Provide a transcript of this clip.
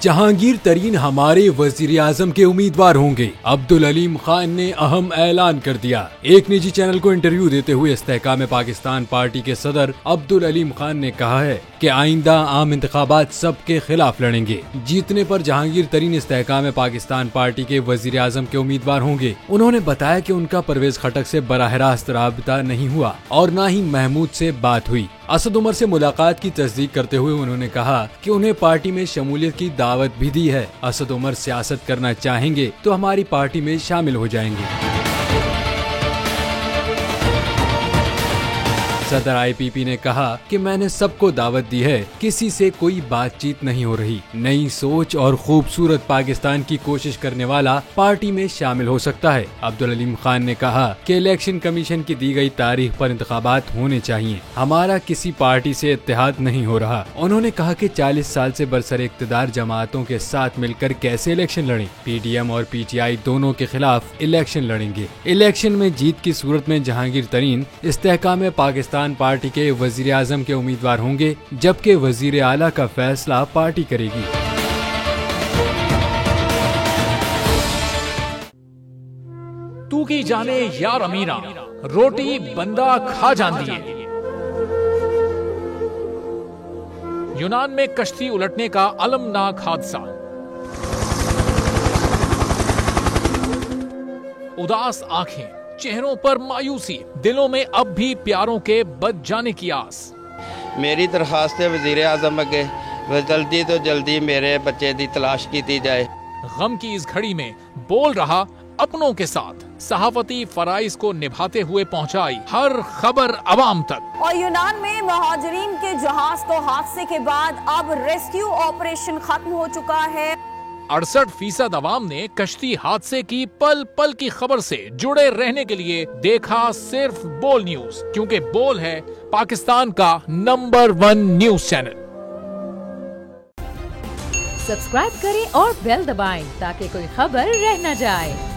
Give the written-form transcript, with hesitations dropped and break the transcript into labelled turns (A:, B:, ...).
A: जहांगीर तरीन हमारे वजीर आजम के उम्मीदवार होंगे। अब्दुल अलीम खान ने अहम ऐलान कर दिया। एक निजी चैनल को इंटरव्यू देते हुए इस्तेहकाम पाकिस्तान पार्टी के सदर अब्दुल अलीम खान ने कहा है कि आइंदा आम इंतखाबात सबके खिलाफ लड़ेंगे। जीतने पर जहांगीर तरीन इस्तेहकाम पाकिस्तान पार्टी के वजीर आजम के उम्मीदवार होंगे। उन्होंने बताया कि उनका परवेज खटक से बराह रास्त राबता नहीं हुआ और न ही महमूद से बात हुई। असद उमर से मुलाकात की तस्दीक करते हुए उन्होंने कहा कि उन्हें पार्टी में शमूलियत की दावत भी दी है। असद उमर सियासत करना चाहेंगे तो हमारी पार्टी में शामिल हो जाएंगे। सदर IPP ने कहा कि मैंने सबको दावत दी है, किसी से कोई बातचीत नहीं हो रही। नई सोच और खूबसूरत पाकिस्तान की कोशिश करने वाला पार्टी में शामिल हो सकता है। अब्दुल अलीम खान ने कहा कि इलेक्शन कमीशन की दी गई तारीख पर इंतखाबात होने चाहिए। हमारा किसी पार्टी से इत्तेहाद नहीं हो रहा। उन्होंने कहा कि 40 साल से बरसर इक्तदार जमातों के साथ मिलकर कैसे इलेक्शन लड़ें। PDM और PTI दोनों के खिलाफ इलेक्शन लड़ेंगे। इलेक्शन में जीत की सूरत में जहांगीर तरीन इस्तेहकाम पाकिस्तान पार्टी के वजीर आजम के उम्मीदवार होंगे, जबकि वजीर आला का फैसला पार्टी करेगी।
B: तू की जाने यार अमीरा, रोटी बंदा खा जाती है। यूनान में कश्ती उलटने का अलमनाक हादसा। उदास आंखें, चेहरों पर मायूसी, दिलों में अब भी प्यारों के बच जाने की आस।
C: मेरी दरखास्त है वजीर आजम अगे जल्दी तो जल्दी मेरे बच्चे की तलाश की जाए।
B: गम की इस घड़ी में बोल रहा अपनों के साथ, सहाफती फराइज को निभाते हुए पहुंचाई हर खबर अवाम तक।
D: और यूनान में महाजरीन के जहाज को हादसे के बाद अब रेस्क्यू ऑपरेशन खत्म हो चुका है।
B: 68% अवाम ने कश्ती हादसे की पल पल की खबर से जुड़े रहने के लिए देखा सिर्फ बोल न्यूज, क्योंकि बोल है पाकिस्तान का नंबर 1 न्यूज चैनल।
E: सब्सक्राइब करें और बेल दबाएं ताकि कोई खबर रह न जाए।